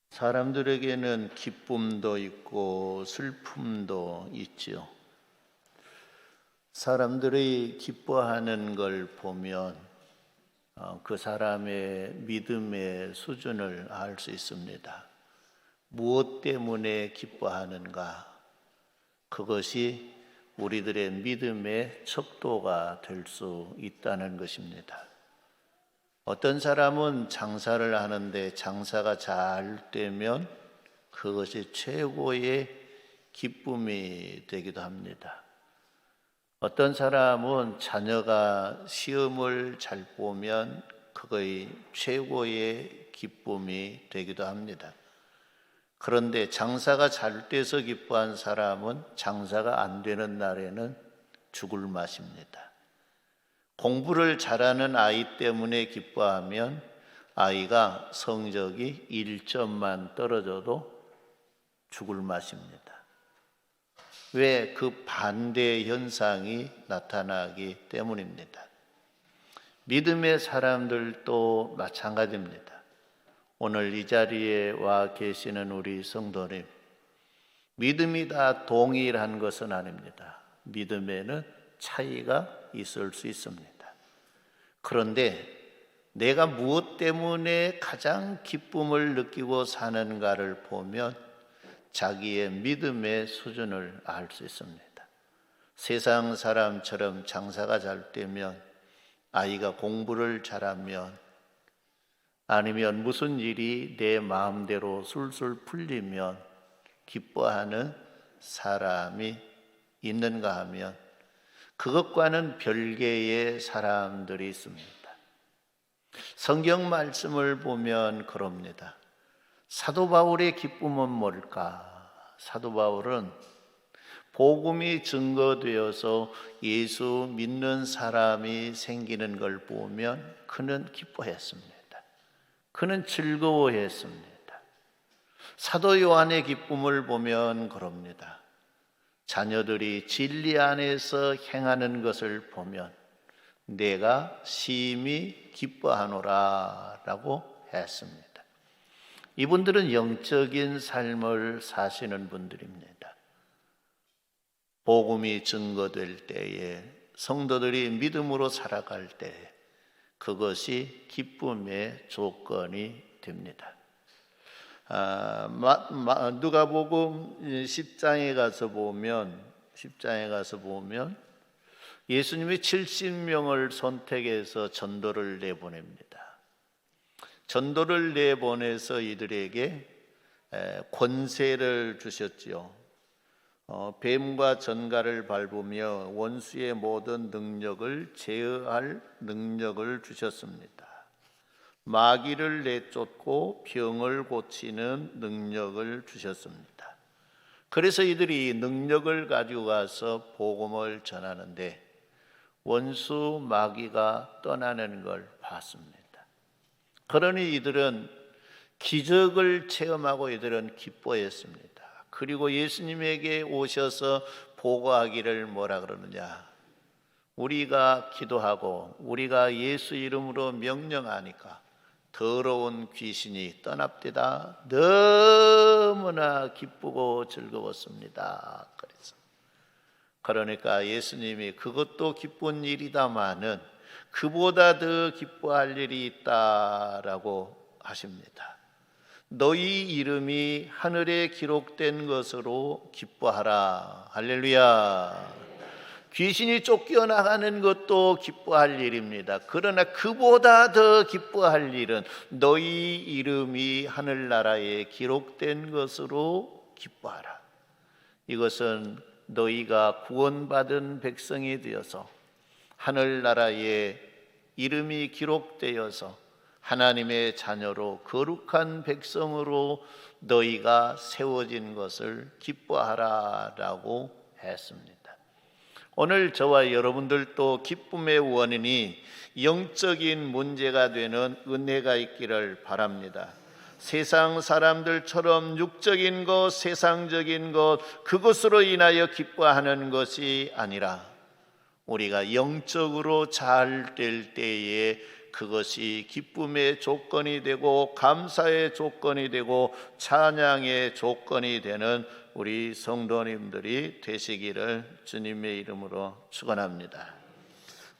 사람들에게는 기쁨도 있고 슬픔도 있지요. 사람들이 기뻐하는 걸 보면 그 사람의 믿음의 수준을 알 수 있습니다. 무엇 때문에 기뻐하는가? 그것이 우리들의 믿음의 척도가 될 수 있다는 것입니다. 어떤 사람은 장사를 하는데 장사가 잘 되면 그것이 최고의 기쁨이 되기도 합니다. 어떤 사람은 자녀가 시험을 잘 보면 그것이 최고의 기쁨이 되기도 합니다. 그런데 장사가 잘 돼서 기뻐한 사람은 장사가 안 되는 날에는 죽을 맛입니다. 공부를 잘하는 아이 때문에 기뻐하면 아이가 성적이 1점만 떨어져도 죽을 맛입니다. 왜? 그 반대 현상이 나타나기 때문입니다. 믿음의 사람들도 마찬가지입니다. 오늘 이 자리에 와 계시는 우리 성도님, 믿음이 다 동일한 것은 아닙니다. 믿음에는 차이가 있을 수 있습니다. 그런데 내가 무엇 때문에 가장 기쁨을 느끼고 사는가를 보면 자기의 믿음의 수준을 알 수 있습니다. 세상 사람처럼 장사가 잘 되면, 아이가 공부를 잘하면, 아니면 무슨 일이 내 마음대로 술술 풀리면 기뻐하는 사람이 있는가 하면 그것과는 별개의 사람들이 있습니다. 성경 말씀을 보면 그럽니다. 사도 바울의 기쁨은 뭘까? 사도 바울은 복음이 증거되어서 예수 믿는 사람이 생기는 걸 보면 그는 기뻐했습니다. 그는 즐거워했습니다. 사도 요한의 기쁨을 보면 그럽니다. 자녀들이 진리 안에서 행하는 것을 보면 내가 심히 기뻐하노라 라고 했습니다. 이분들은 영적인 삶을 사시는 분들입니다. 복음이 증거될 때에, 성도들이 믿음으로 살아갈 때에 그것이 기쁨의 조건이 됩니다. 누가복음 10장에 가서 보면 예수님이 70명을 선택해서 전도를 내보냅니다. 전도를 내보내서 이들에게 권세를 주셨지요. 뱀과 전갈을 밟으며 원수의 모든 능력을 제어할 능력을 주셨습니다. 마귀를 내쫓고 병을 고치는 능력을 주셨습니다. 그래서 이들이 능력을 가지고 가서 복음을 전하는데 원수 마귀가 떠나는 걸 봤습니다. 그러니 이들은 기적을 체험하고 이들은 기뻐했습니다. 그리고 예수님에게 오셔서 보고하기를 뭐라 그러느냐? 우리가 기도하고 우리가 예수 이름으로 명령하니까 더러운 귀신이 떠납디다. 너무나 기쁘고 즐거웠습니다. 그러니까 예수님이 그것도 기쁜 일이다마는 그보다 더 기뻐할 일이 있다라고 하십니다. 너희 이름이 하늘에 기록된 것으로 기뻐하라. 할렐루야. 귀신이 쫓겨나가는 것도 기뻐할 일입니다. 그러나 그보다 더 기뻐할 일은 너희 이름이 하늘나라에 기록된 것으로 기뻐하라. 이것은 너희가 구원받은 백성이 되어서 하늘나라에 이름이 기록되어서 하나님의 자녀로 거룩한 백성으로 너희가 세워진 것을 기뻐하라라고 했습니다. 오늘 저와 여러분들도 기쁨의 원인이 영적인 문제가 되는 은혜가 있기를 바랍니다. 세상 사람들처럼 육적인 것, 세상적인 것, 그것으로 인하여 기뻐하는 것이 아니라 우리가 영적으로 잘 될 때에 그것이 기쁨의 조건이 되고 감사의 조건이 되고 찬양의 조건이 되는 우리 성도님들이 되시기를 주님의 이름으로 축원합니다.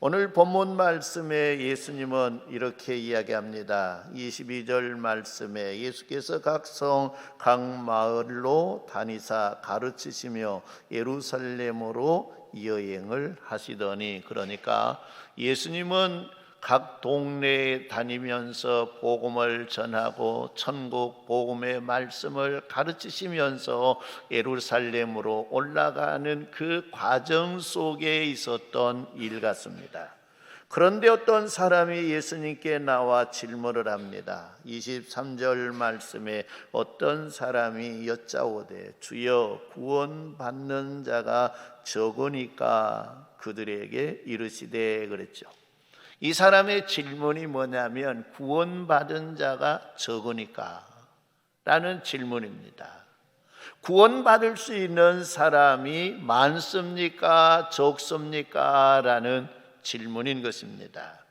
오늘 본문 말씀에 예수님은 이렇게 이야기합니다. 22절 말씀에 예수께서 각 성, 각 마을로 다니사 가르치시며 예루살렘으로 여행을 하시더니, 그러니까 예수님은 각 동네에 다니면서 복음을 전하고 천국 복음의 말씀을 가르치시면서 예루살렘으로 올라가는 그 과정 속에 있었던 일 같습니다. 그런데 어떤 사람이 예수님께 나와 질문을 합니다. 23절 말씀에 어떤 사람이 여짜오되 주여 구원받는 자가 적으니까 그들에게 이르시되 그랬죠. 이 사람의 질문이 뭐냐면 구원받은 자가 적으니까 라는 질문입니다. 구원받을 수 있는 사람이 많습니까? 적습니까? 라는 질문인 것입니다.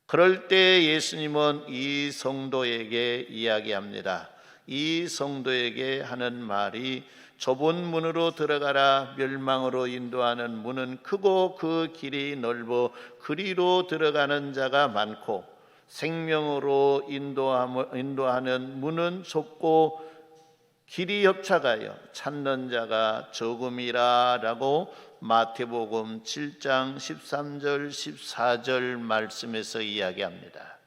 그럴 때 예수님은 이 성도에게 이야기합니다. 이 성도에게 하는 말이 좁은 문으로 들어가라. 멸망으로 인도하는 문은 크고 그 길이 넓어 그리로 들어가는 자가 많고 생명으로 인도하는 문은 좁고 길이 협착하여 찾는 자가 적음이라 라고 마태복음 7장 13절 14절 말씀에서 이야기합니다.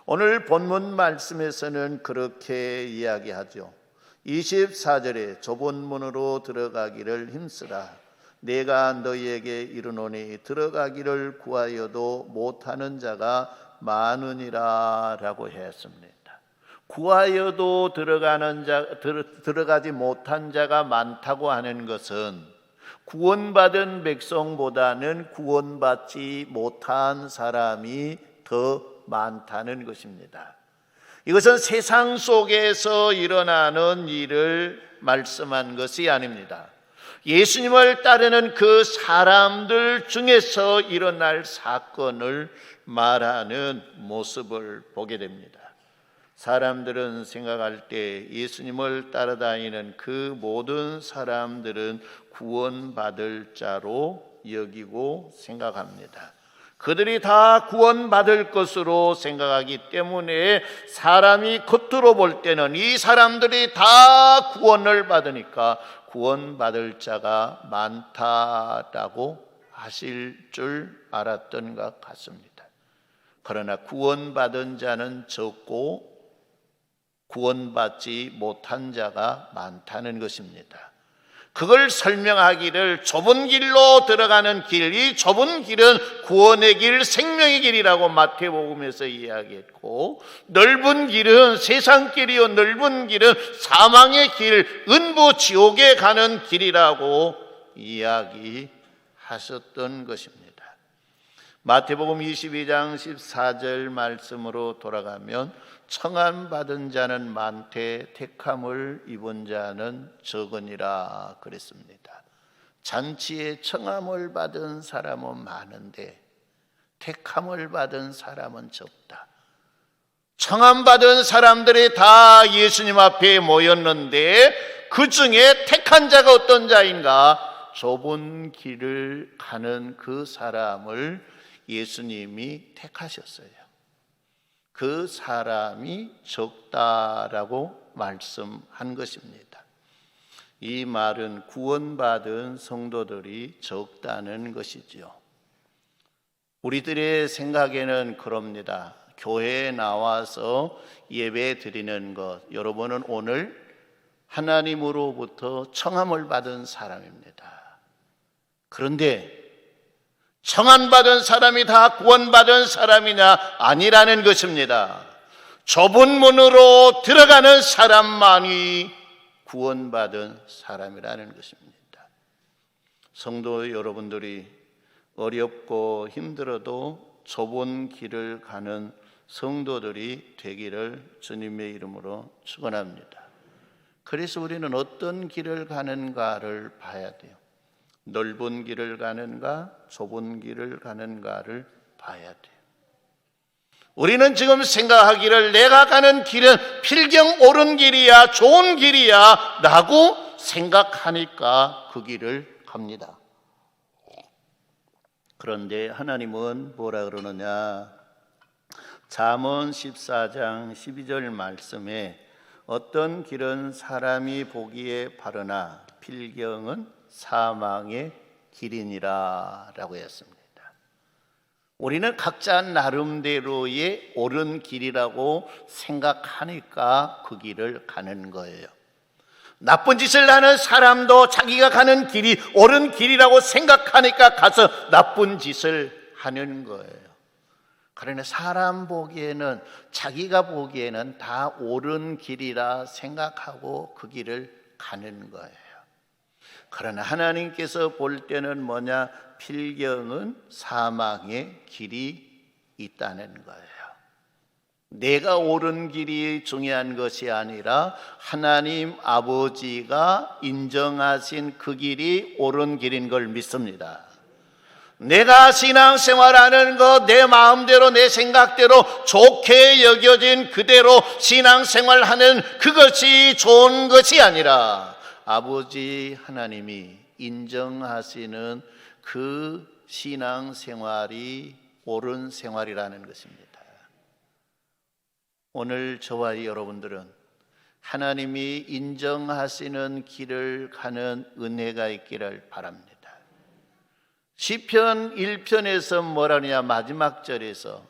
오늘 본문 말씀에서는 그렇게 이야기하죠. 24절에 좁은 문으로 들어가기를 힘쓰라. 내가 너희에게 이르노니 들어가기를 구하여도 못하는 자가 많으니라 라고 했습니다. 구하여도 들어가지 못한 자가 많다고 하는 것은 구원받은 백성보다는 구원받지 못한 사람이 더 많다는 것입니다. 이것은 세상 속에서 일어나는 일을 말씀한 것이 아닙니다. 예수님을 따르는 그 사람들 중에서 일어날 사건을 말하는 모습을 보게 됩니다. 사람들은 생각할 때 예수님을 따라다니는 그 모든 사람들은 구원받을 자로 여기고 생각합니다. 그들이 다 구원받을 것으로 생각하기 때문에 사람이 겉으로 볼 때는 이 사람들이 다 구원을 받으니까 구원받을 자가 많다라고 하실 줄 알았던 것 같습니다. 그러나 구원받은 자는 적고 구원받지 못한 자가 많다는 것입니다. 그걸 설명하기를 좁은 길로 들어가는 길, 이 좁은 길은 구원의 길, 생명의 길이라고 마태복음에서 이야기했고, 넓은 길은 세상 길이요 넓은 길은 사망의 길, 은부 지옥에 가는 길이라고 이야기하셨던 것입니다. 마태복음 22장 14절 말씀으로 돌아가면 청함 받은 자는 많되 택함을 입은 자는 적으니라 그랬습니다. 잔치에 청함을 받은 사람은 많은데 택함을 받은 사람은 적다. 청함 받은 사람들이 다 예수님 앞에 모였는데 그 중에 택한 자가 어떤 자인가? 좁은 길을 가는 그 사람을 예수님이 택하셨어요. 그 사람이 적다라고 말씀한 것입니다. 이 말은 구원받은 성도들이 적다는 것이지요. 우리들의 생각에는 그럽니다. 교회에 나와서 예배 드리는 것, 여러분은 오늘 하나님으로부터 청함을 받은 사람입니다. 그런데 청함받은 사람이 다 구원받은 사람이냐? 아니라는 것입니다. 좁은 문으로 들어가는 사람만이 구원받은 사람이라는 것입니다. 성도 여러분들이 어렵고 힘들어도 좁은 길을 가는 성도들이 되기를 주님의 이름으로 축원합니다. 그래서 우리는 어떤 길을 가는가를 봐야 돼요. 넓은 길을 가는가 좁은 길을 가는가를 봐야 돼요. 우리는 지금 생각하기를 내가 가는 길은 필경 옳은 길이야, 좋은 길이야 라고 생각하니까 그 길을 갑니다. 그런데 하나님은 뭐라 그러느냐? 잠언 14장 12절 말씀에 어떤 길은 사람이 보기에 바르나 필경은 사망의 길이니라 라고 했습니다. 우리는 각자 나름대로의 옳은 길이라고 생각하니까 그 길을 가는 거예요. 나쁜 짓을 하는 사람도 자기가 가는 길이 옳은 길이라고 생각하니까 가서 나쁜 짓을 하는 거예요. 그러나 사람 보기에는, 자기가 보기에는 다 옳은 길이라 생각하고 그 길을 가는 거예요. 그러나 하나님께서 볼 때는 뭐냐? 필경은 사망의 길이 있다는 거예요. 내가 옳은 길이 중요한 것이 아니라 하나님 아버지가 인정하신 그 길이 옳은 길인 걸 믿습니다. 내가 신앙생활하는 것, 내 마음대로 내 생각대로 좋게 여겨진 그대로 신앙생활하는 그것이 좋은 것이 아니라 아버지 하나님이 인정하시는 그 신앙생활이 옳은 생활이라는 것입니다. 오늘 저와 여러분들은 하나님이 인정하시는 길을 가는 은혜가 있기를 바랍니다. 시편 1편에서 뭐라느냐? 마지막 절에서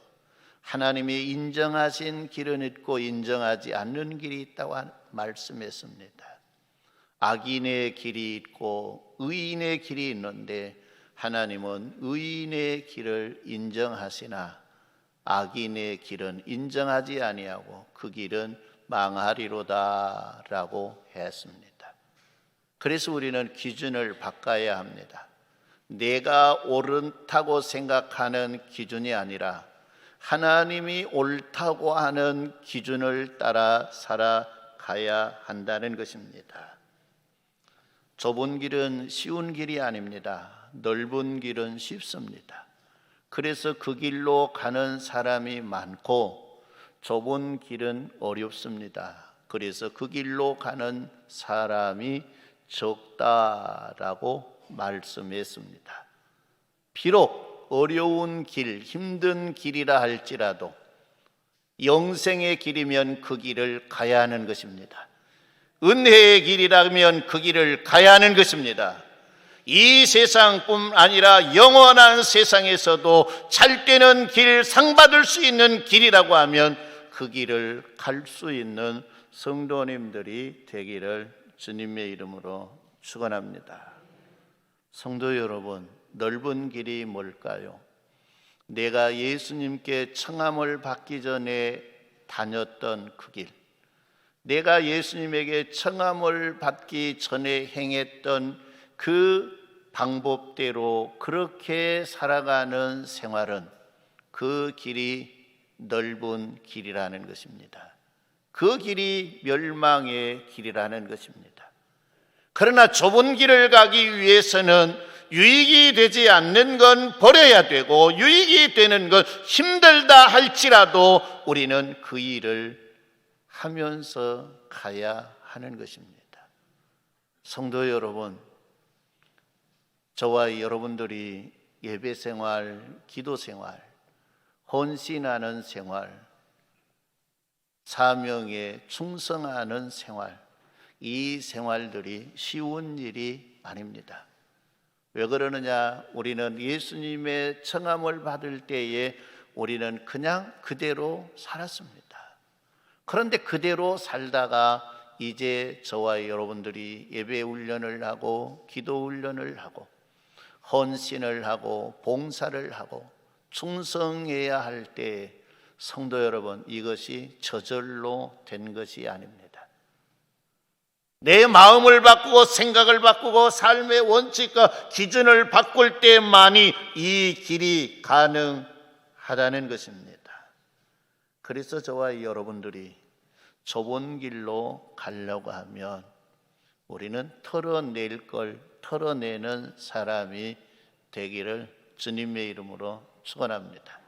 하나님이 인정하신 길은 있고 인정하지 않는 길이 있다고 말씀했습니다. 악인의 길이 있고 의인의 길이 있는데 하나님은 의인의 길을 인정하시나 악인의 길은 인정하지 아니하고 그 길은 망하리로다 라고 했습니다. 그래서 우리는 기준을 바꿔야 합니다. 내가 옳다고 생각하는 기준이 아니라 하나님이 옳다고 하는 기준을 따라 살아가야 한다는 것입니다. 좁은 길은 쉬운 길이 아닙니다. 넓은 길은 쉽습니다. 그래서 그 길로 가는 사람이 많고 좁은 길은 어렵습니다. 그래서 그 길로 가는 사람이 적다라고 말씀했습니다. 비록 어려운 길, 힘든 길이라 할지라도 영생의 길이면 그 길을 가야 하는 것입니다. 은혜의 길이라면 그 길을 가야 하는 것입니다. 이 세상뿐 아니라 영원한 세상에서도 잘 되는 길, 상 받을 수 있는 길이라고 하면 그 길을 갈 수 있는 성도님들이 되기를 주님의 이름으로 축원합니다. 성도 여러분, 넓은 길이 뭘까요? 내가 예수님께 청함을 받기 전에 다녔던 그 길, 내가 예수님에게 청함을 받기 전에 행했던 그 방법대로 그렇게 살아가는 생활은 그 길이 넓은 길이라는 것입니다. 그 길이 멸망의 길이라는 것입니다. 그러나 좁은 길을 가기 위해서는 유익이 되지 않는 건 버려야 되고 유익이 되는 건 힘들다 할지라도 우리는 그 일을 하면서 가야 하는 것입니다. 성도 여러분, 저와 여러분들이 예배 생활, 기도 생활, 헌신하는 생활, 사명에 충성하는 생활, 이 생활들이 쉬운 일이 아닙니다. 왜 그러느냐? 우리는 예수님의 청함을 받을 때에 우리는 그냥 그대로 살았습니다. 그런데 그대로 살다가 이제 저와 여러분들이 예배 훈련을 하고 기도 훈련을 하고 헌신을 하고 봉사를 하고 충성해야 할 때 성도 여러분, 이것이 저절로 된 것이 아닙니다. 내 마음을 바꾸고 생각을 바꾸고 삶의 원칙과 기준을 바꿀 때만이 이 길이 가능하다는 것입니다. 그래서 저와 여러분들이 좁은 길로 가려고 하면 우리는 털어낼 걸 털어내는 사람이 되기를 주님의 이름으로 축원합니다.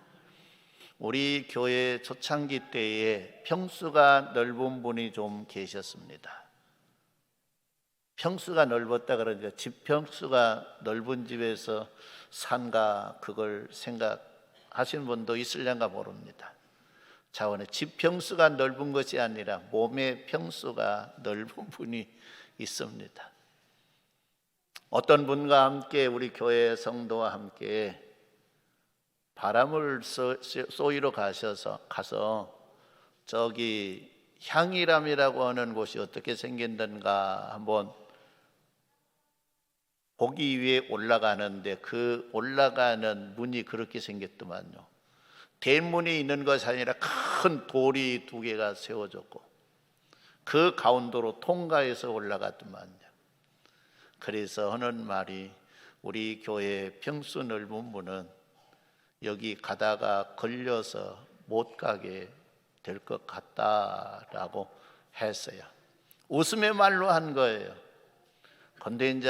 우리 교회 초창기 때에 평수가 넓은 분이 좀 계셨습니다. 평수가 넓었다 그러니까 집 평수가 넓은 집에서 산가 그걸 생각하시는 분도 있으려나 모릅니다. 자원의 집 평수가 넓은 것이 아니라 몸의 평수가 넓은 분이 있습니다. 어떤 분과 함께 우리 교회 성도와 함께 바람을 쏘이러 가서 저기 향이람이라고 하는 곳이 어떻게 생긴던가 한번 보기 위해 올라가는데 그 올라가는 문이 그렇게 생겼더만요. 대문이 있는 것이 아니라 큰 돌이 2개가 세워졌고 그 가운데로 통과해서 올라갔더만요. 그래서 하는 말이 우리 교회 평수 넓은 분은 여기 가다가 걸려서 못 가게 될 것 같다라고 했어요. 웃음의 말로 한 거예요. 근데 이제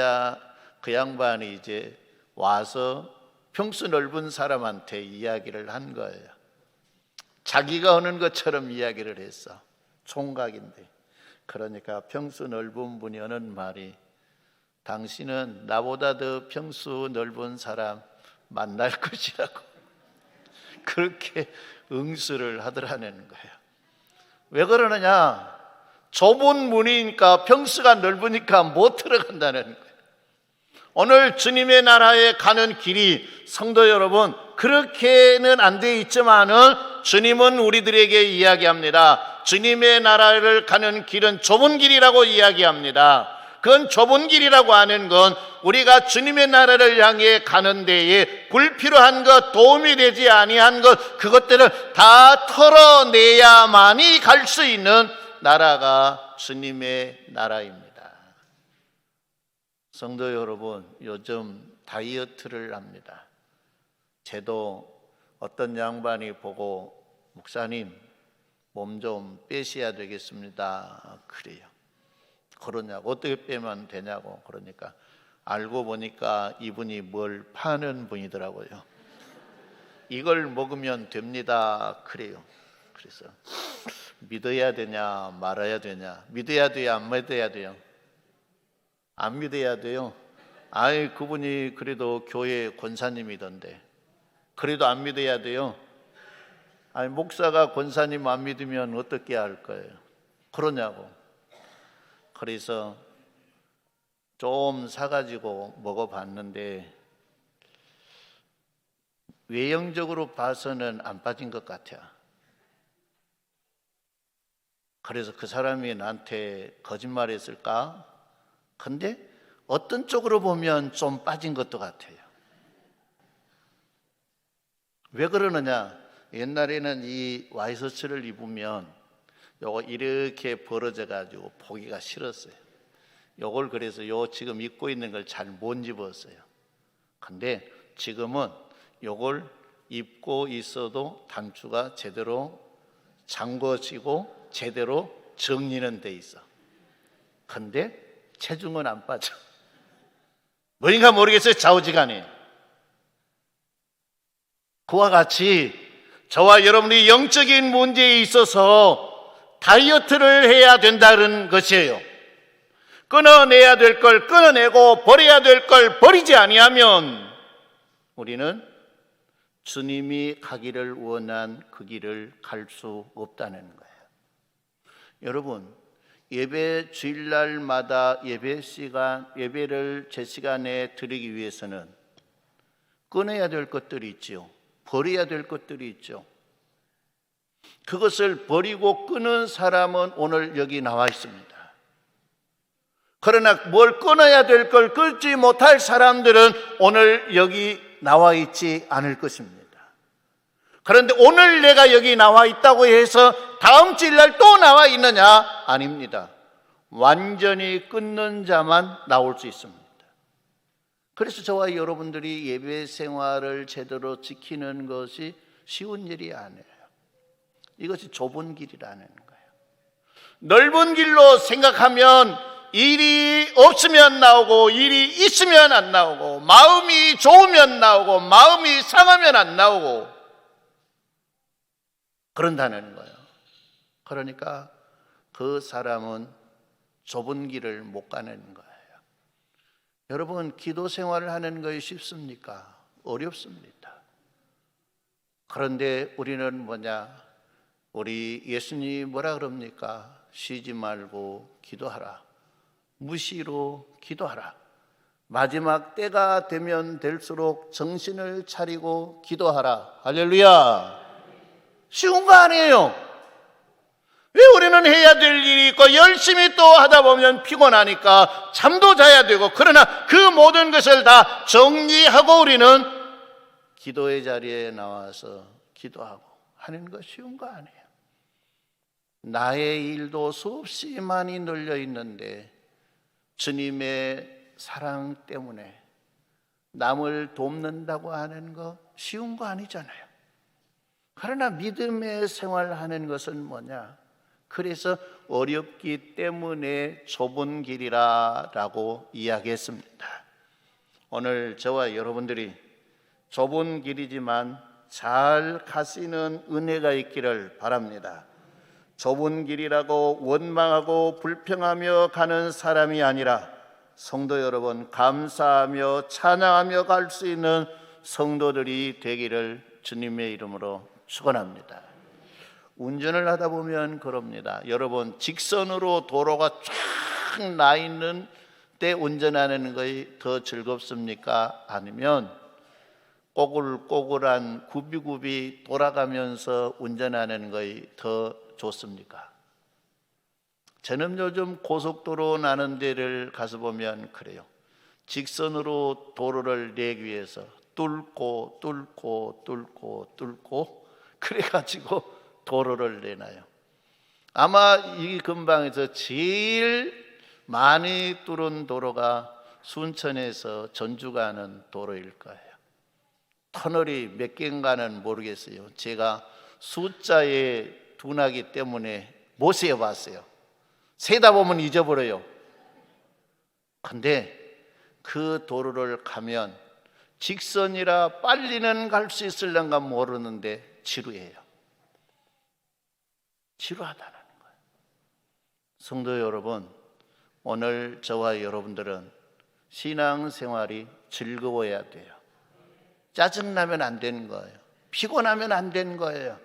그 양반이 이제 와서 평수 넓은 사람한테 이야기를 한 거예요. 자기가 하는 것처럼 이야기를 했어. 총각인데. 그러니까 평수 넓은 분이 하는 말이 당신은 나보다 더 평수 넓은 사람 만날 것이라고 그렇게 응수를 하더라는 거예요. 왜 그러느냐? 좁은 문이니까 평수가 넓으니까 못 들어간다는 거예요. 오늘 주님의 나라에 가는 길이 성도 여러분 그렇게는 안 돼 있지만은 주님은 우리들에게 이야기합니다. 주님의 나라를 가는 길은 좁은 길이라고 이야기합니다. 그건 좁은 길이라고 하는 건 우리가 주님의 나라를 향해 가는 데에 불필요한 것, 도움이 되지 아니한 것, 그것들을 다 털어내야만이 갈 수 있는 나라가 주님의 나라입니다. 성도 여러분, 요즘 다이어트를 합니다. 저도 어떤 양반이 보고 목사님 몸 좀 빼셔야 되겠습니다. 그래요. 그러냐고, 어떻게 빼면 되냐고. 그러니까 알고 보니까 이분이 뭘 파는 분이더라고요. 이걸 먹으면 됩니다. 그래요. 그래서 믿어야 되냐 말아야 되냐. 믿어야 돼요 안 믿어야 돼요? 안 믿어야 돼요. 아이 그분이 그래도 교회 권사님이던데 그래도 안 믿어야 돼요? 아니 목사가 권사님 안 믿으면 어떻게 할 거예요? 그러냐고. 그래서 좀 사가지고 먹어봤는데 외형적으로 봐서는 안 빠진 것 같아요. 그래서 그 사람이 나한테 거짓말했을까? 근데 어떤 쪽으로 보면 좀 빠진 것도 같아요. 왜 그러느냐? 옛날에는 이 와이셔츠를 입으면 요거 이렇게 벌어져 가지고 보기가 싫었어요. 요걸 그래서 요 지금 입고 있는 걸 잘 못 입었어요. 근데 지금은 요걸 입고 있어도 단추가 제대로 잠궈지고 제대로 정리는 돼 있어. 근데 체중은 안 빠져. 뭐인가 모르겠어요. 좌우지간에. 그와 같이 저와 여러분이 영적인 문제에 있어서 다이어트를 해야 된다는 것이에요. 끊어내야 될 걸 끊어내고 버려야 될 걸 버리지 아니하면 우리는 주님이 가기를 원한 그 길을 갈 수 없다는 거예요. 여러분, 예배 주일날마다 예배를 제 시간에 드리기 위해서는 끊어야 될 것들이 있지요. 버려야 될 것들이 있죠. 그것을 버리고 끊은 사람은 오늘 여기 나와 있습니다. 그러나 뭘 끊어야 될 걸 끊지 못할 사람들은 오늘 여기 나와 있지 않을 것입니다. 그런데 오늘 내가 여기 나와 있다고 해서 다음 주일날 또 나와 있느냐? 아닙니다. 완전히 끊는 자만 나올 수 있습니다. 그래서 저와 여러분들이 예배 생활을 제대로 지키는 것이 쉬운 일이 아니에요. 이것이 좁은 길이라는 거예요. 넓은 길로 생각하면 일이 없으면 나오고 일이 있으면 안 나오고 마음이 좋으면 나오고 마음이 상하면 안 나오고 그런다는 거예요. 그러니까 그 사람은 좁은 길을 못 가는 거예요. 여러분, 기도 생활을 하는 것이 쉽습니까? 어렵습니다. 그런데 우리는 우리 예수님이 뭐라 그럽니까? 쉬지 말고 기도하라. 무시로 기도하라. 마지막 때가 되면 될수록 정신을 차리고 기도하라. 할렐루야. 쉬운 거 아니에요. 왜 우리는 해야 될 일이 있고 열심히 또 하다 보면 피곤하니까 잠도 자야 되고, 그러나 그 모든 것을 다 정리하고 우리는 기도의 자리에 나와서 기도하고 하는 거 쉬운 거 아니에요. 나의 일도 수없이 많이 널려 있는데 주님의 사랑 때문에 남을 돕는다고 하는 거 쉬운 거 아니잖아요. 그러나 믿음의 생활하는 것은 뭐냐? 그래서 어렵기 때문에 좁은 길이라고 이야기했습니다. 오늘 저와 여러분들이 좁은 길이지만 잘 가시는 은혜가 있기를 바랍니다. 좁은 길이라고 원망하고 불평하며 가는 사람이 아니라 성도 여러분, 감사하며 찬양하며 갈 수 있는 성도들이 되기를 주님의 이름으로 축원합니다. 운전을 하다 보면 그럽니다. 여러분, 직선으로 도로가 쫙 나 있는 때 운전하는 것이 더 즐겁습니까? 아니면 꼬글꼬글한 굽이굽이 돌아가면서 운전하는 것이 더 좋습니까? 저는 요즘 고속도로 나는 데를 가서 보면 그래요. 직선으로 도로를 내기 위해서 뚫고 그래가지고 도로를 내놔요. 아마 이 근방에서 제일 많이 뚫은 도로가 순천에서 전주 가는 도로일 거예요. 터널이 몇 개인가는 모르겠어요. 제가 숫자에 둔하기 때문에 못 세어봤어요. 세다 보면 잊어버려요. 근데 그 도로를 가면 직선이라 빨리는 갈 수 있을런가 모르는데 지루해요. 지루하다는 거예요. 성도 여러분, 오늘 저와 여러분들은 신앙생활이 즐거워야 돼요. 짜증나면 안 되는 거예요. 피곤하면 안 되는 거예요.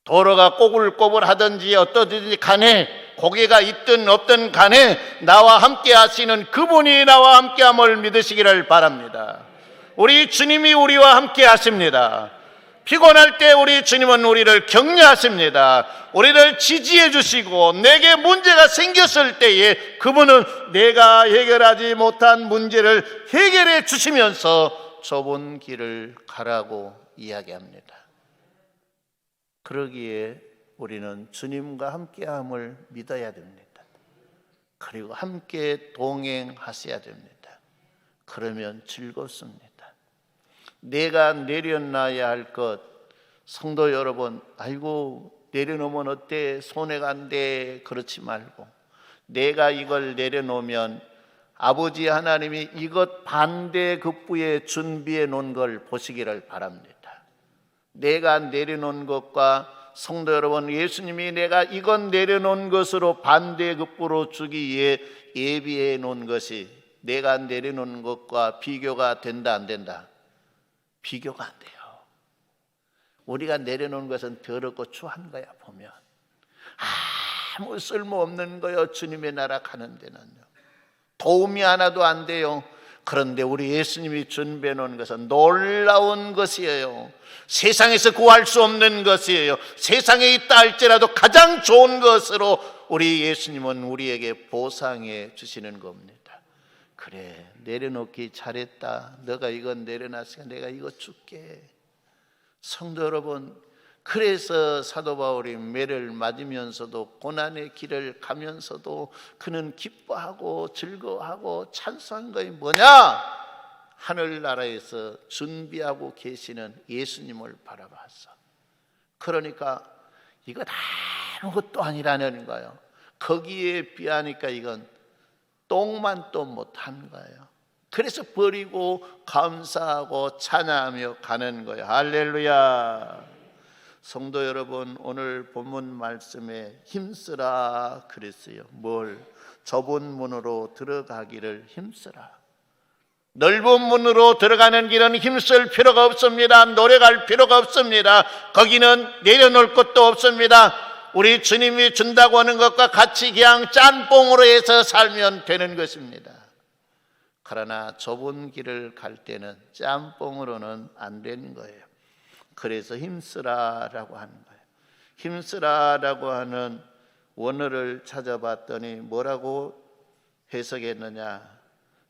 도로가 꼬불꼬불 하든지 어떠든지 간에, 고개가 있든 없든 간에 나와 함께 하시는 그분이 나와 함께함을 믿으시기를 바랍니다. 우리 주님이 우리와 함께 하십니다. 피곤할 때 우리 주님은 우리를 격려하십니다. 우리를 지지해 주시고, 내게 문제가 생겼을 때에 그분은 내가 해결하지 못한 문제를 해결해 주시면서 좁은 길을 가라고 이야기합니다. 그러기에 우리는 주님과 함께함을 믿어야 됩니다. 그리고 함께 동행하셔야 됩니다. 그러면 즐겁습니다. 내가 내려놔야 할 것, 성도 여러분, 아이고 내려놓으면 어때? 손해가 안 돼. 그렇지 말고, 내가 이걸 내려놓으면 아버지 하나님이 이것 반대급부에 준비해 놓은 걸 보시기를 바랍니다. 내가 내려놓은 것과 성도 여러분, 예수님이 내가 이건 내려놓은 것으로 반대급부로 주기 위해 예비해 놓은 것이 내가 내려놓은 것과 비교가 된다 안 된다? 비교가 안 돼요. 우리가 내려놓은 것은 더럽고 추한 거야. 보면 아무 쓸모없는 거요. 주님의 나라 가는 데는요, 도움이 하나도 안 돼요. 그런데 우리 예수님이 준비해 놓은 것은 놀라운 것이에요. 세상에서 구할 수 없는 것이에요. 세상에 있다 할지라도 가장 좋은 것으로 우리 예수님은 우리에게 보상해 주시는 겁니다. 그래, 내려놓기 잘했다. 너가 이건 내려놨으니까 내가 이거 줄게. 성도 여러분, 그래서 사도 바울이 매를 맞으면서도 고난의 길을 가면서도 그는 기뻐하고 즐거워하고 찬송한 것이 뭐냐? 하늘나라에서 준비하고 계시는 예수님을 바라봤어. 그러니까 이건 아무것도 아니라는 거예요. 거기에 비하니까 이건 똥만 또 못한 거예요. 그래서 버리고 감사하고 찬양하며 가는 거예요. 할렐루야. 성도 여러분, 오늘 본문 말씀에 힘쓰라 그랬어요. 뭘? 좁은 문으로 들어가기를 힘쓰라. 넓은 문으로 들어가는 길은 힘쓸 필요가 없습니다. 노력할 필요가 없습니다. 거기는 내려놓을 것도 없습니다. 우리 주님이 준다고 하는 것과 같이 그냥 짬뽕으로 해서 살면 되는 것입니다. 그러나 좁은 길을 갈 때는 짬뽕으로는 안 되는 거예요. 그래서 힘쓰라라고 하는 거예요. 힘쓰라라고 하는 원어를 찾아봤더니 뭐라고 해석했느냐?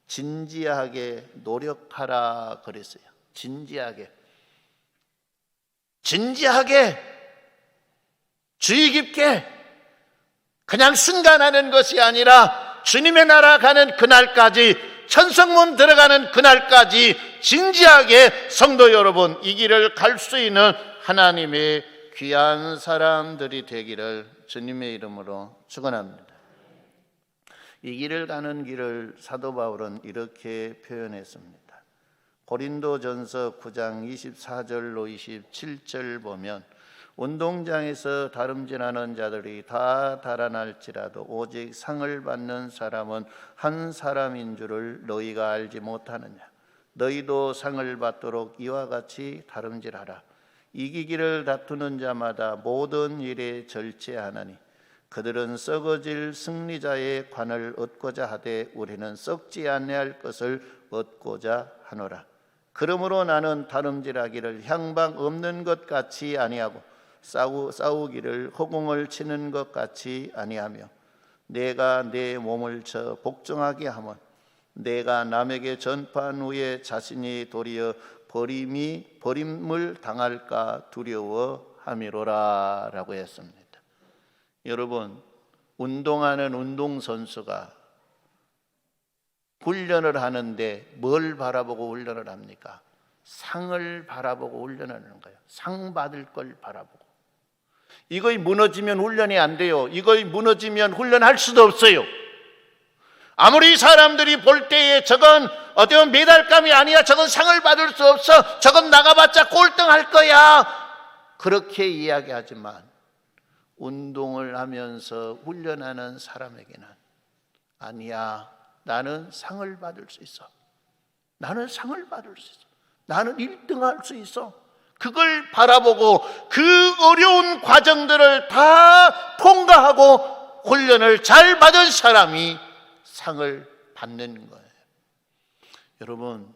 진지하게 노력하라 그랬어요. 진지하게 주의 깊게 그냥 순간하는 것이 아니라 주님의 나라 가는 그날까지, 천성문 들어가는 그날까지 진지하게 성도 여러분 이 길을 갈 수 있는 하나님의 귀한 사람들이 되기를 주님의 이름으로 축원합니다. 이 길을 가는 길을 사도 바울은 이렇게 표현했습니다. 고린도전서 9장 24절로 27절 보면 운동장에서 다름질하는 자들이 다 달아날지라도 오직 상을 받는 사람은 한 사람인 줄을 너희가 알지 못하느냐. 너희도 상을 받도록 이와 같이 다름질하라. 이기기를 다투는 자마다 모든 일에 절제하나니 그들은 썩어질 승리자의 관을 얻고자 하되 우리는 썩지 아니할 것을 얻고자 하노라. 그러므로 나는 다름질하기를 향방 없는 것 같이 아니하고 싸우기를 허공을 치는 것 같이 아니하며 내가 내 몸을 쳐 복종하게 하면 내가 남에게 전파한 후에 자신이 도리어 버림을 당할까 두려워함이로라 라고 했습니다. 여러분, 운동하는 운동선수가 훈련을 하는데 뭘 바라보고 훈련을 합니까? 상을 바라보고 훈련하는 거예요. 상 받을 걸 바라보고. 이거이 무너지면 훈련이 안 돼요. 이거이 무너지면 훈련할 수도 없어요. 아무리 사람들이 볼 때에 저건 어떤 메달감이 아니야, 저건 상을 받을 수 없어, 저건 나가봤자 꼴등할 거야, 그렇게 이야기하지만 운동을 하면서 훈련하는 사람에게는 아니야, 나는 상을 받을 수 있어, 나는 상을 받을 수 있어, 나는 1등할 수 있어. 그걸 바라보고 그 어려운 과정들을 다 통과하고 훈련을 잘 받은 사람이 상을 받는 거예요. 여러분,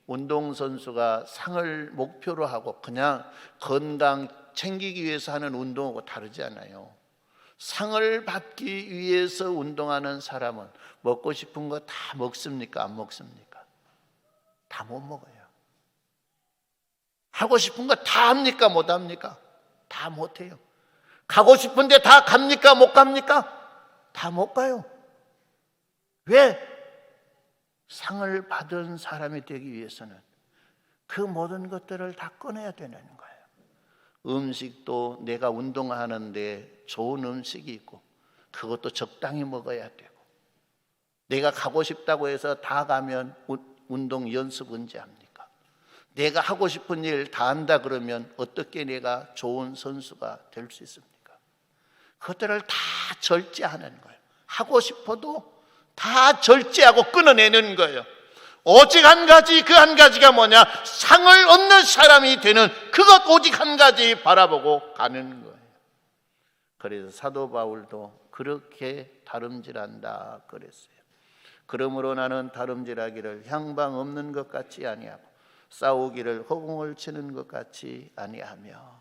운동선수가 상을 목표로 하고 그냥 건강 챙기기 위해서 하는 운동하고 다르지 않아요. 상을 받기 위해서 운동하는 사람은 먹고 싶은 거 다 먹습니까? 안 먹습니까? 다 못 먹어요. 하고 싶은 거 다 합니까? 못 합니까? 다 못 해요. 가고 싶은데 다 갑니까? 못 갑니까? 다 못 가요. 왜? 상을 받은 사람이 되기 위해서는 그 모든 것들을 다 꺼내야 되는 거예요. 음식도 내가 운동하는데 좋은 음식이 있고 그것도 적당히 먹어야 되고, 내가 가고 싶다고 해서 다 가면 운동 연습 언제 합니까? 내가 하고 싶은 일 다 한다 그러면 어떻게 내가 좋은 선수가 될 수 있습니까? 그것들을 다 절제하는 거예요. 하고 싶어도 다 절제하고 끊어내는 거예요. 오직 한 가지, 그 한 가지가 뭐냐? 상을 얻는 사람이 되는 그것 오직 한 가지 바라보고 가는 거예요. 그래서 사도 바울도 그렇게 다름질한다 그랬어요. 그러므로 나는 다름질하기를 향방 없는 것 같이 아니하고 싸우기를 허공을 치는 것 같이 아니하며,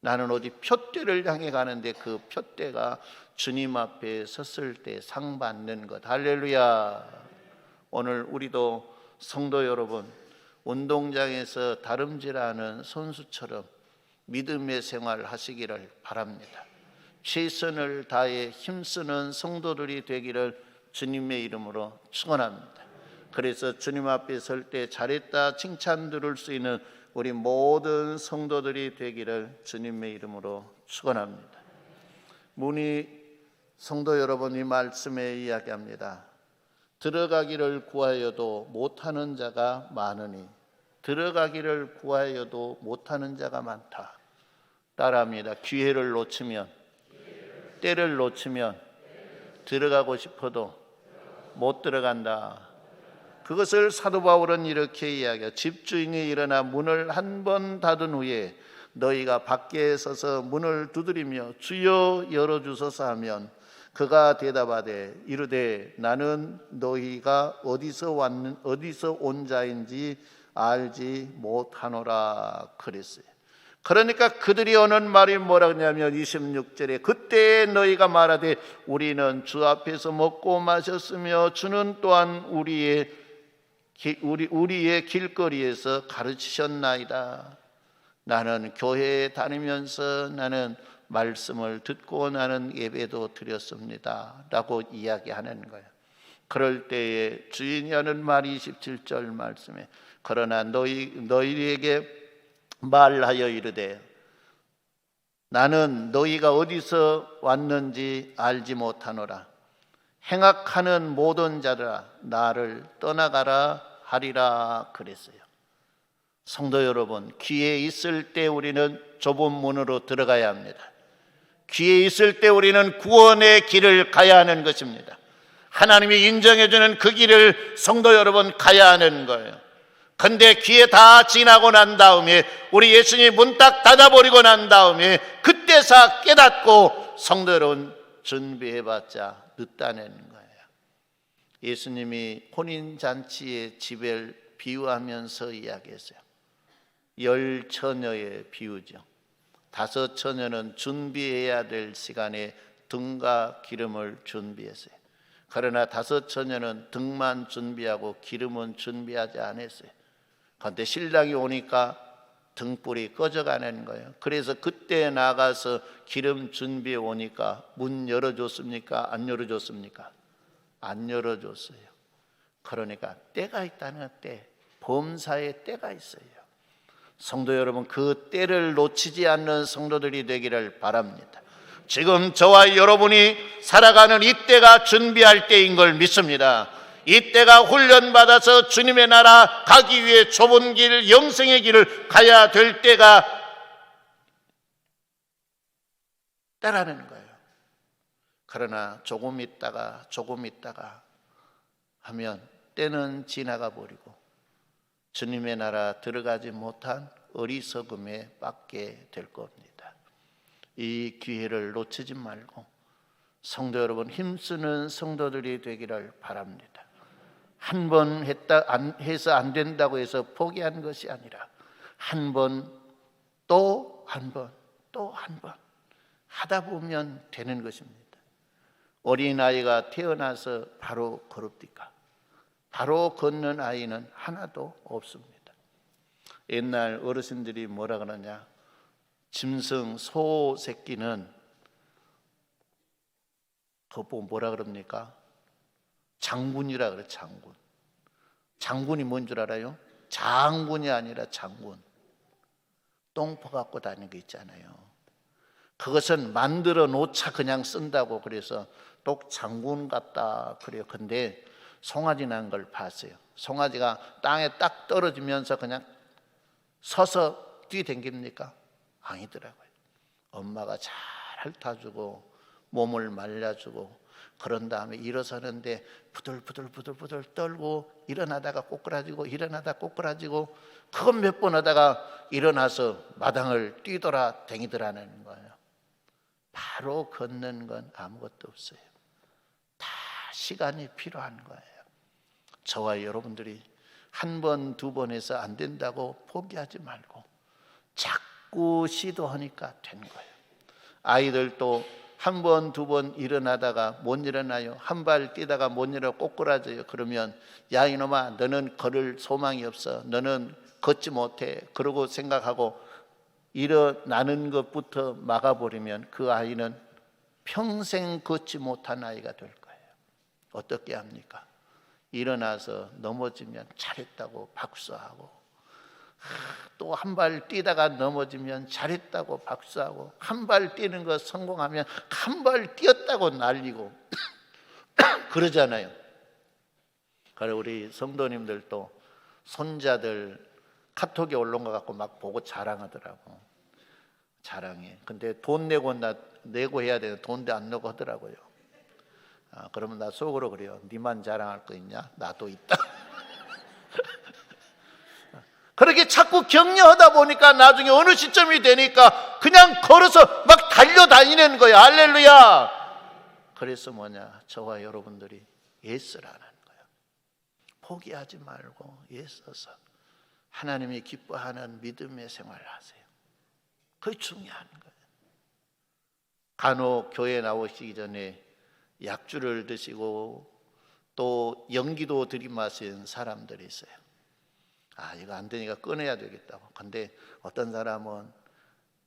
나는 어디 표대를 향해 가는데 그 표대가 주님 앞에 섰을 때 상 받는 것. 할렐루야. 오늘 우리도 성도 여러분, 운동장에서 다름질하는 선수처럼 믿음의 생활을 하시기를 바랍니다. 최선을 다해 힘쓰는 성도들이 되기를 주님의 이름으로 축원합니다. 그래서 주님 앞에 설 때 잘했다 칭찬 들을 수 있는 우리 모든 성도들이 되기를 주님의 이름으로 축원합니다. 문희 성도 여러분, 이 말씀에 이야기합니다. 들어가기를 구하여도 못하는 자가 많으니, 들어가기를 구하여도 못하는 자가 많다. 따라합니다. 기회를 놓치면, 때를 놓치면 들어가고 싶어도 못 들어간다. 그것을 사도 바울은 이렇게 이야기해요. 집주인이 일어나 문을 한 번 닫은 후에 너희가 밖에 서서 문을 두드리며 주여 열어주소서 하면 그가 대답하되 이르되 나는 너희가 어디서 온 자인지 알지 못하노라 그랬어요. 그러니까 그들이 하는 말이 뭐라 그러냐면 26절에 그때 너희가 말하되 우리는 주 앞에서 먹고 마셨으며 주는 또한 우리의 길거리에서 가르치셨나이다. 나는 교회에 다니면서 나는 말씀을 듣고 나는 예배도 드렸습니다 라고 이야기하는 거예요. 그럴 때에 주인이 하는 말이 27절 말씀에 그러나 너희에게 말하여 이르되 나는 너희가 어디서 왔는지 알지 못하노라. 행악하는 모든 자들아 나를 떠나가라 하리라 그랬어요. 성도 여러분, 기회 있을 때 우리는 좁은 문으로 들어가야 합니다. 기회 있을 때 우리는 구원의 길을 가야 하는 것입니다. 하나님이 인정해 주는 그 길을 성도 여러분 가야 하는 거예요. 근데 기회 다 지나고 난 다음에 우리 예수님이 문 딱 닫아버리고 난 다음에 그때서 깨닫고 성도 여러분 준비해봤자 늦다는 거예요. 예수님이 혼인잔치의 집을 비유하면서 이야기했어요. 10 처녀의 비유죠. 5 처녀는 준비해야 될 시간에 등과 기름을 준비했어요. 그러나 5 처녀는 등만 준비하고 기름은 준비하지 않았어요. 그런데 신랑이 오니까 등불이 꺼져가는 거예요. 그래서 그때 나가서 기름 준비해 오니까 문 열어줬습니까? 안 열어줬습니까? 안 열어줬어요. 그러니까 때가 있다는 때, 범사에 때가 있어요. 성도 여러분, 그 때를 놓치지 않는 성도들이 되기를 바랍니다. 지금 저와 여러분이 살아가는 이 때가 준비할 때인 걸 믿습니다. 이 때가 훈련받아서 주님의 나라 가기 위해 좁은 길, 영생의 길을 가야 될 때가 때라는 거예요. 그러나 조금 있다가 하면 때는 지나가 버리고 주님의 나라 들어가지 못한 어리석음에 빠지게 될 겁니다. 이 기회를 놓치지 말고 성도 여러분 힘쓰는 성도들이 되기를 바랍니다. 한 번 해서 안 된다고 해서 포기한 것이 아니라 한 번 또 한 번 하다 보면 되는 것입니다. 어린아이가 태어나서 바로 걸읍니까? 바로 걷는 아이는 하나도 없습니다. 옛날 어르신들이 뭐라 그러냐? 짐승 소 새끼는 그거 보고 뭐라 그럽니까? 장군이라 그래. 장군이 뭔 줄 알아요? 장군이 아니라 장군. 똥포 갖고 다니는 거 있잖아요. 그것은 만들어 놓자 그냥 쓴다고 그래서 똑 장군 같다 그래요. 근데 송아지 난 걸 봤어요. 송아지가 땅에 딱 떨어지면서 그냥 서서 뛰댕깁니까? 아니더라고요. 엄마가 잘 핥아주고 몸을 말려주고 그런 다음에 일어서는데 부들부들 떨고 일어나다가 꼬꾸라지고 그건 몇 번 하다가 일어나서 마당을 뛰돌아 댕기더라는 거예요. 바로 걷는 건 아무것도 없어요. 다 시간이 필요한 거예요. 저와 여러분들이 한 번, 2번 해서 안 된다고 포기하지 말고 자꾸 시도하니까 된 거예요. 아이들도 한 번, 2번 일어나다가 못 일어나요. 한 발 뛰다가 못 일어나 꼬꾸라져요. 그러면 야 이놈아 너는 걸을 소망이 없어. 너는 걷지 못해. 그러고 생각하고 일어나는 것부터 막아버리면 그 아이는 평생 걷지 못한 아이가 될 거예요. 어떻게 합니까? 일어나서 넘어지면 잘했다고 박수하고 또 한 발 뛰다가 넘어지면 잘했다고 박수하고 한 발 뛰는 거 성공하면 한 발 뛰었다고 난리고 그러잖아요. 그래서 우리 성도님들도 손자들 카톡에 올라온 거 갖고 막 보고 자랑하더라고. 자랑해. 근데 돈 내고 해야 되는데 돈도 안 내고 하더라고요. 그러면 나 속으로 그래요. 니만 자랑할 거 있냐? 나도 있다. 그렇게 자꾸 격려하다 보니까 나중에 어느 시점이 되니까 그냥 걸어서 막 달려다니는 거야. 할렐루야. 그래서 뭐냐? 저와 여러분들이 예수라는 거야. 포기하지 말고 예수서 하나님이 기뻐하는 믿음의 생활을 하세요. 그게 중요한 거예요. 간혹 교회 나오시기 전에 약주를 드시고 또 연기도 들이마신 사람들이 있어요. 이거 안 되니까 끊어야 되겠다고. 근데 어떤 사람은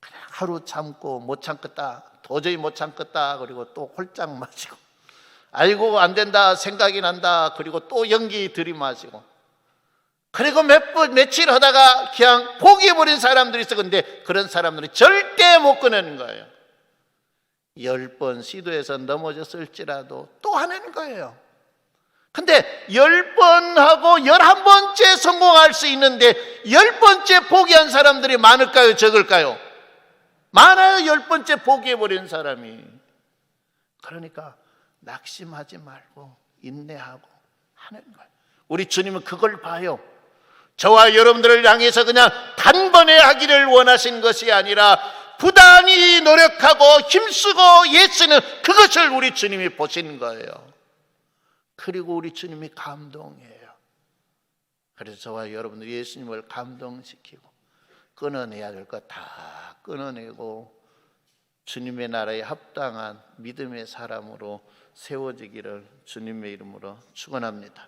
그냥 하루 참고 못 참겠다, 도저히 못 참겠다, 그리고 또 홀짝 마시고, 아이고 안 된다 생각이 난다, 그리고 또 연기 들이마시고, 그리고 며칠 하다가 그냥 포기해버린 사람들이 있어. 근데 그런 사람들은 절대 못 끊는 거예요. 10번 시도해서 넘어졌을지라도 또 하는 거예요. 근데 10번 하고 11번째 성공할 수 있는데 10번째 포기한 사람들이 많을까요? 적을까요? 많아요. 10번째 포기해버린 사람이. 그러니까 낙심하지 말고 인내하고 하는 거예요. 우리 주님은 그걸 봐요. 저와 여러분들을 향해서 그냥 단번에 하기를 원하신 것이 아니라 부단히 노력하고 힘쓰고 애쓰는 그것을 우리 주님이 보시는 거예요. 그리고 우리 주님이 감동해요. 그래서 저와 여러분들 예수님을 감동시키고 끊어내야 될 것 다 끊어내고 주님의 나라에 합당한 믿음의 사람으로 세워지기를 주님의 이름으로 축원합니다.